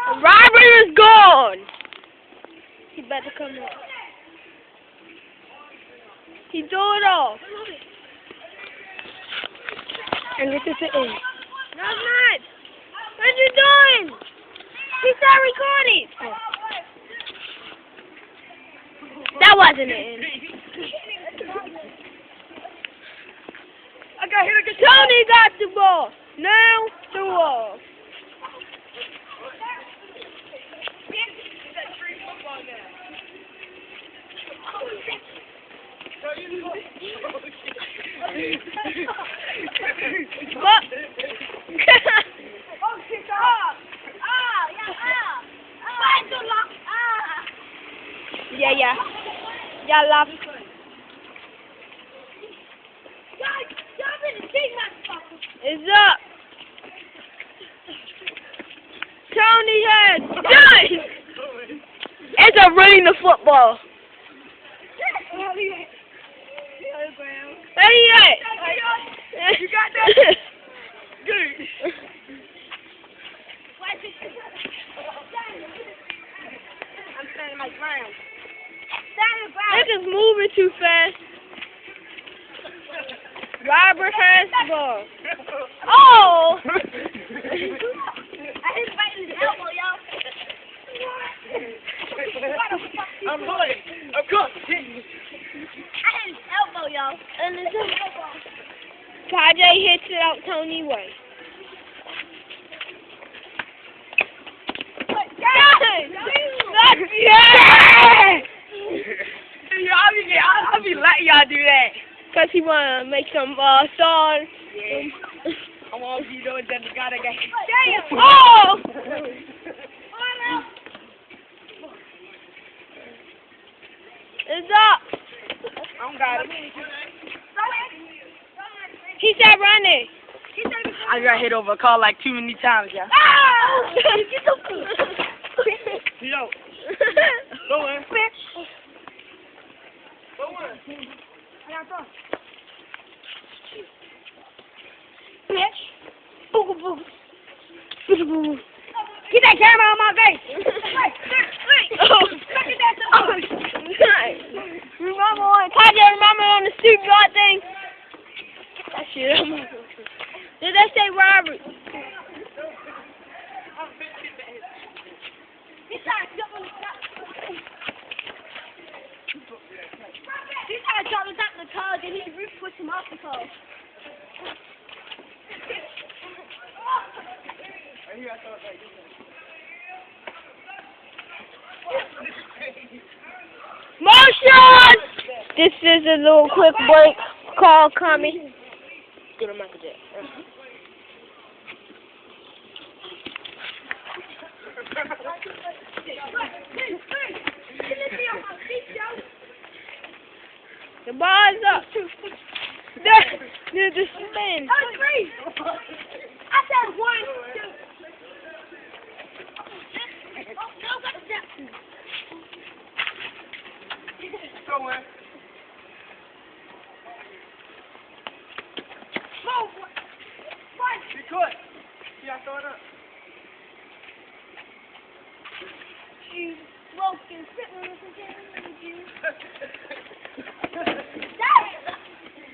Robert is gone. He better come up. He threw it off. And this is the end. No, it's not. What are you doing? He's not recording. Oh. That wasn't it. I got hit against Tony got the ball. Now the wall. Yeah. Yeah, love. It's up. Tony has done. It's a running the football. Where you at? You got that? Good. I'm standing my ground. This is moving too fast. Robert has the ball. Oh! I hit right in his elbow, y'all. I'm pulling. Of course. I hit his elbow, y'all. And it's Kajay hits it out Tony's way. Yeah! I'll be letting y'all do that. Cause he wanna make some stars. Yeah. I want you doing that. You gotta get. Damn! Oh! It's up. I got it. He said running. I got hit over a car like too many times, yeah. Oh! Yo. Go in. Bitch. Go in. Bitch. Booga booga. Booga booga. Get that camera on my face. Oh. Remember on Kajay, remember on the street guard thing? That shit. Did they say Robert? He's trying to jump on the car, then he pushed him off the car. Motion! This is a little quick break. Call coming. Go to Michael J. The ball's up. There's the spin. I said 1, 2. Go in. Be good. Yeah, throw it up. You broken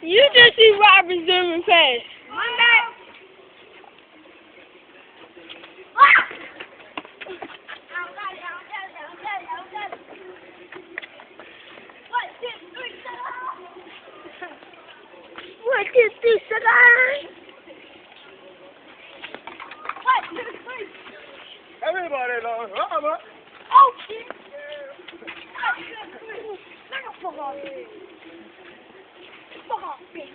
You just see Robert zooming past. What is this, guy? Everybody knows Robert. Oh, shit. Fuck off. Fuck off, bitch.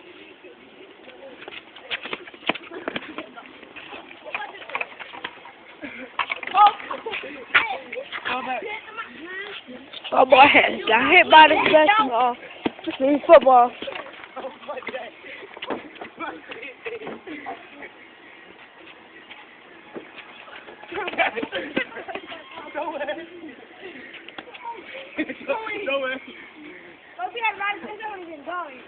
Oh boy, got hit by the basketball. Football. Nowhere. Hope you had right since I was even going.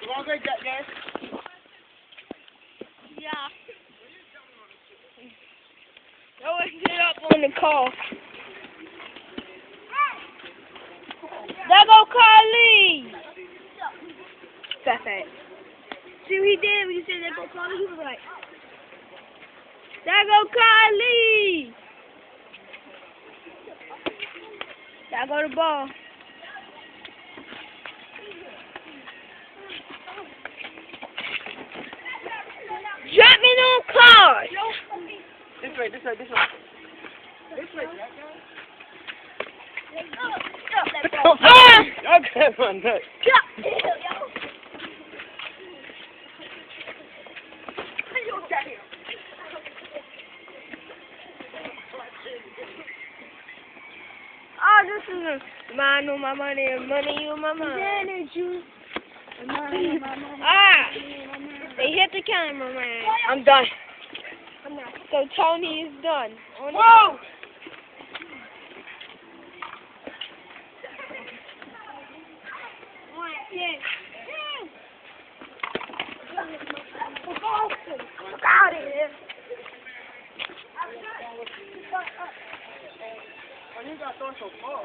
You want to get gas? Yeah. the car. There go Carly. Fat. See what he did when you said there go Carly? He was like, there go Carly. There go the ball. Drop me no cars. This way. Ah! Okay, man. Oh, this is a man on my money and money on my money. Ah! They hit the cameraman. I'm done. So Tony is done. Whoa! You got so far.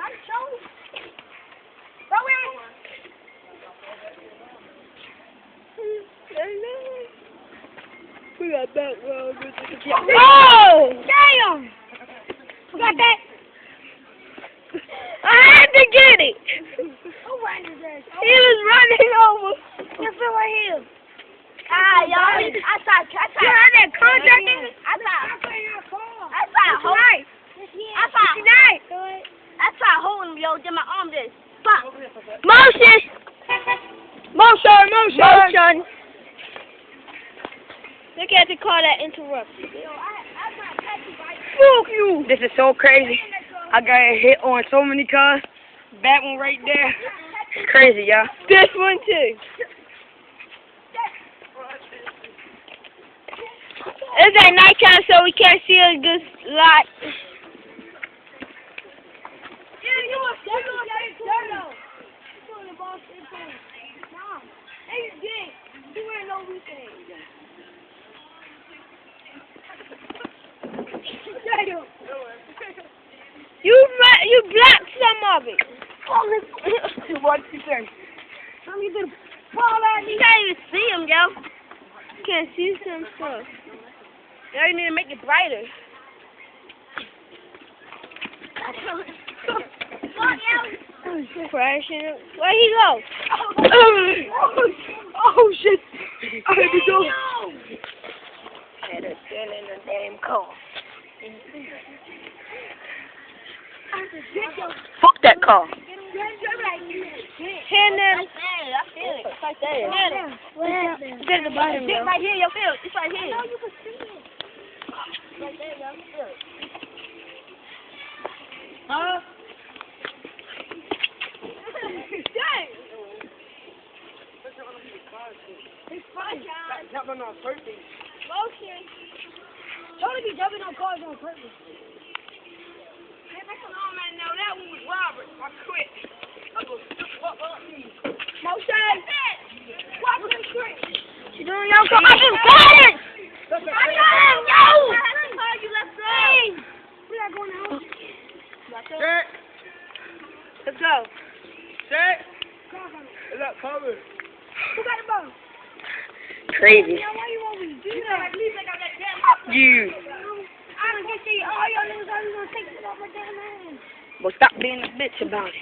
We got that well. Oh! Damn! Got that? I had to get it. He was running over. You feel like him? Ah, y'all. I thought. You heard that contract nigga? I thought holding him, yo. Get my arm this. Fuck. Motion! Motion! Look at the car that interrupts. Fuck you! This is so crazy. I got hit on so many cars. That one right there. It's crazy, y'all. This one too. It's at nighttime, so we can't see a good lot. You blocked some of it. What you say? You can't even see him, yo. Can't see some stuff. Now you need to make it brighter. Crashing. Where he go? Oh shit! I had to go. Had to get in the damn car. Fuck that car. Hand I feel it. It's right there. It's at the bottom, It's yo. right here, yo. Feel it. It's right here. No, you can see it. Right there, yo. Feel it. Huh? It's fine, John. Jumping on purpose. Motion. Tony be jumping on cars on purpose. Hey, make a long man know that one was Robert. I quit. Motion. Watch him quit. You doing your car? I just got it! You left go. We are going home. Set. Let's go. Set. Look, cover. Who got the ball? Crazy. Why you always do that? Leave like I got damn. You. I don't get you. All y'all niggas always gonna take it off my damn hand. Well, stop being a bitch about it.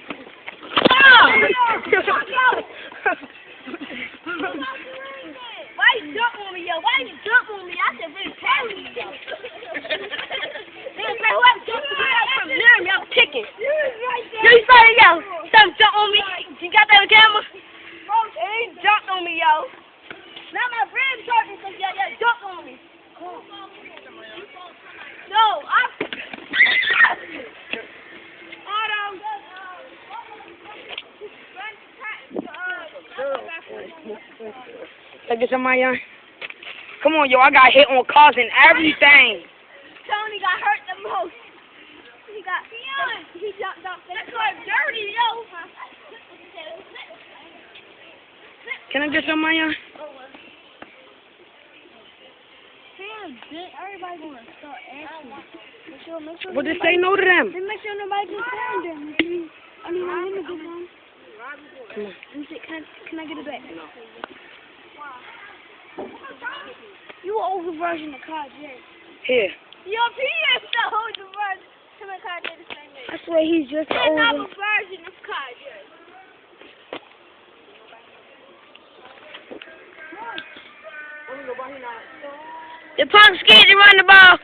Why you jump on me, yo? Why you jump on me? I said, really carry me, yo. Whoever jumped on me, I'm from there, yo, kicking. You saw it, yo. Some jump on me. You got that on camera? He jumped on me, yo. Now my friend jumped me because yo jumped on me. No, Take it to my young. Come on, yo. I got hit on cars and everything. Tony got hurt the most. He jumped off. That's why I'm dirty, yo. Can I get some, my young? Everybody gonna start asking. Make sure But just say no to them. Then make sure nobody gets down there. I need him to get down. Come on. Let me see. Can I get it back? You were over-version the car, Jay. Here. Yo, P is the older version. Him and Kai did the same thing. I swear he's just the Another older. version of Kai, Jay. The punk's scared to run the ball.